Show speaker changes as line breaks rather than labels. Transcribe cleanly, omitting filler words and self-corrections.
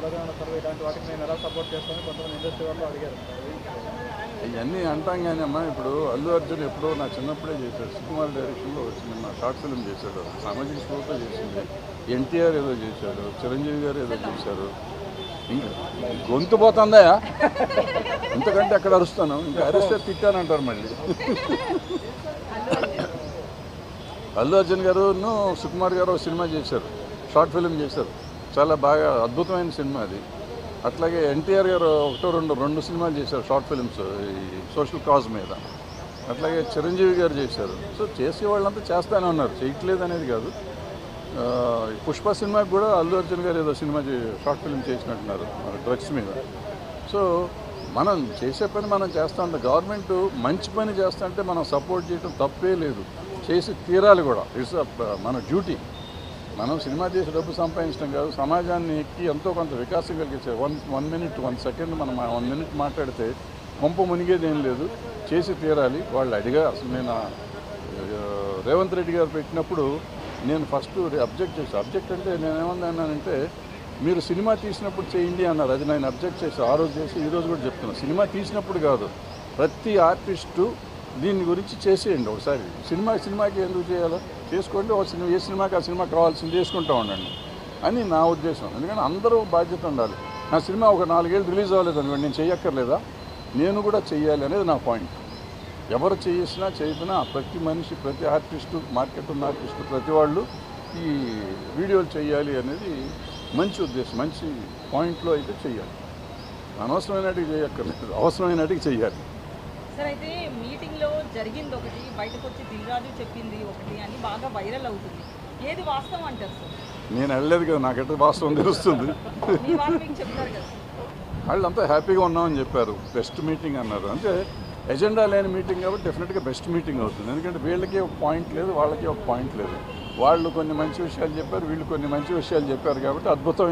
కులగణన సర్వే ఇలాంటి వాటికి నేను ఎలా సపోర్ట్ చేస్తానని కొంతమంది ఇండస్ట్రీ వాళ్ళు అడిగారు.
ఇవన్నీ అంటాం కానీ అమ్మా, ఇప్పుడు అల్లు అర్జున్ ఎప్పుడో నా చిన్నప్పుడే చేశాడు. సుకుమార్ డైరెక్షన్లో వచ్చిన షార్ట్ ఫిల్మ్ చేశాడు, సామాజిక స్పృహతో చేసింది. ఎన్టీఆర్ ఏదో చేశాడు, చిరంజీవి గారు ఏదో చేశారు. ఇంకా గొంతు పోతుందా ఇంతకంటే అక్కడ అరుస్తాను, ఇంకా అరిస్తే తిట్టానంటారు మళ్ళీ. అల్లు అర్జున్ గారు సుకుమార్ గారు సినిమా చేశారు, షార్ట్ ఫిల్మ్ చేశారు, చాలా బాగా అద్భుతమైన సినిమా అది. అట్లాగే ఎన్టీఆర్ గారు రెండు సినిమాలు చేశారు షార్ట్ ఫిల్మ్స్ ఈ సోషల్ కాజ్ మీద. అట్లాగే చిరంజీవి గారు చేశారు. సో చేసే వాళ్ళంతా చేస్తానే ఉన్నారు, చేయట్లేదు అనేది కాదు. పుష్ప సినిమాకి కూడా అల్లు అర్జున్ గారు ఏదో సినిమా షార్ట్ ఫిల్మ్ చేసినట్టున్నారు డ్రగ్స్ మీద. సో మనం చేసే పని మనం చేస్తూ ఉంటాం. గవర్నమెంట్ మంచి పని చేస్తా అంటే మనం సపోర్ట్ చేయడం తప్పే లేదు, చేసి తీరాలి కూడా. ఇట్స్ మన డ్యూటీ. మనం సినిమా చేసి డబ్బు సంపాదించడం కాదు, సమాజాన్ని ఎంతో కొంత వికాసం కలిగించే 1 minute 1 second మనం 1 minute మాట్లాడితే కొంప మునిగేది ఏం లేదు, చేసి తీరాలి. వాళ్ళు అడిగా అసలు నేను రేవంత్ రెడ్డి గారు పెట్టినప్పుడు నేను ఫస్ట్ అబ్జెక్ట్ చేశాను. అబ్జెక్ట్ అంటే నేను ఏమన్నానంటే, మీరు సినిమా తీసినప్పుడు చేయండి అన్నారు. అది నేను అబ్జెక్ట్ చేసి ఆ రోజు చేసి ఈరోజు కూడా చెప్తున్నాను. సినిమా తీసినప్పుడు కాదు, ప్రతి ఆర్టిస్టు దీని గురించి చేసేయండి ఒకసారి. సినిమాకి ఎందుకు చేయాలో చేసుకోండి, ఏ సినిమాకి ఆ సినిమా కావాల్సింది చేసుకుంటూ ఉండండి అని నా ఉద్దేశం. ఎందుకంటే అందరూ బాధ్యత ఉండాలి. నా సినిమా ఒక 4 ఏళ్ళు రిలీజ్ అవ్వలేదు అనుకోండి, నేను చెయ్యక్కర్లేదా? నేను కూడా చెయ్యాలి అనేది నా పాయింట్. ఎవరు చేసినా చేయకున్నా ప్రతి మనిషి, ప్రతి ఆర్టిస్టు, మార్కెట్ ఉన్న ఆర్టిస్టు, ప్రతి వాళ్ళు ఈ వీడియోలు చేయాలి అనేది మంచి ఉద్దేశం, మంచి పాయింట్లో అయితే చెయ్యాలి. అనవసరమైనటికి చేయక్కర్లేదు, అవసరమైనటికి చెయ్యాలి.
సార్, అయితే మీటింగ్లో జరిగింది ఒకటి, బయటకు వచ్చి దిల్రాజు చెప్పింది ఒకటి అని బాగా వైరల్ అవుతుంది. ఏది వాస్తవం అంటారు సార్?
నేను వెళ్ళలేదు కదా, నాకెట్లా వాస్తవం తెలుస్తుంది.
మీ వాళ్ళు మీకు చెప్తారు కదా.
వాళ్ళంతా హ్యాపీగా ఉన్నామని చెప్పారు, బెస్ట్ మీటింగ్ అన్నారు. అంటే ఎజెండా లేని మీటింగ్ కాబట్టి డెఫినెట్గా బెస్ట్ మీటింగ్ అవుతుంది. ఎందుకంటే వీళ్ళకి ఒక పాయింట్ లేదు, వాళ్ళకి ఒక పాయింట్ లేదు. వాళ్ళు కొన్ని మంచి విషయాలు చెప్పారు, వీళ్ళు కొన్ని మంచి విషయాలు చెప్పారు కాబట్టి అద్భుతం.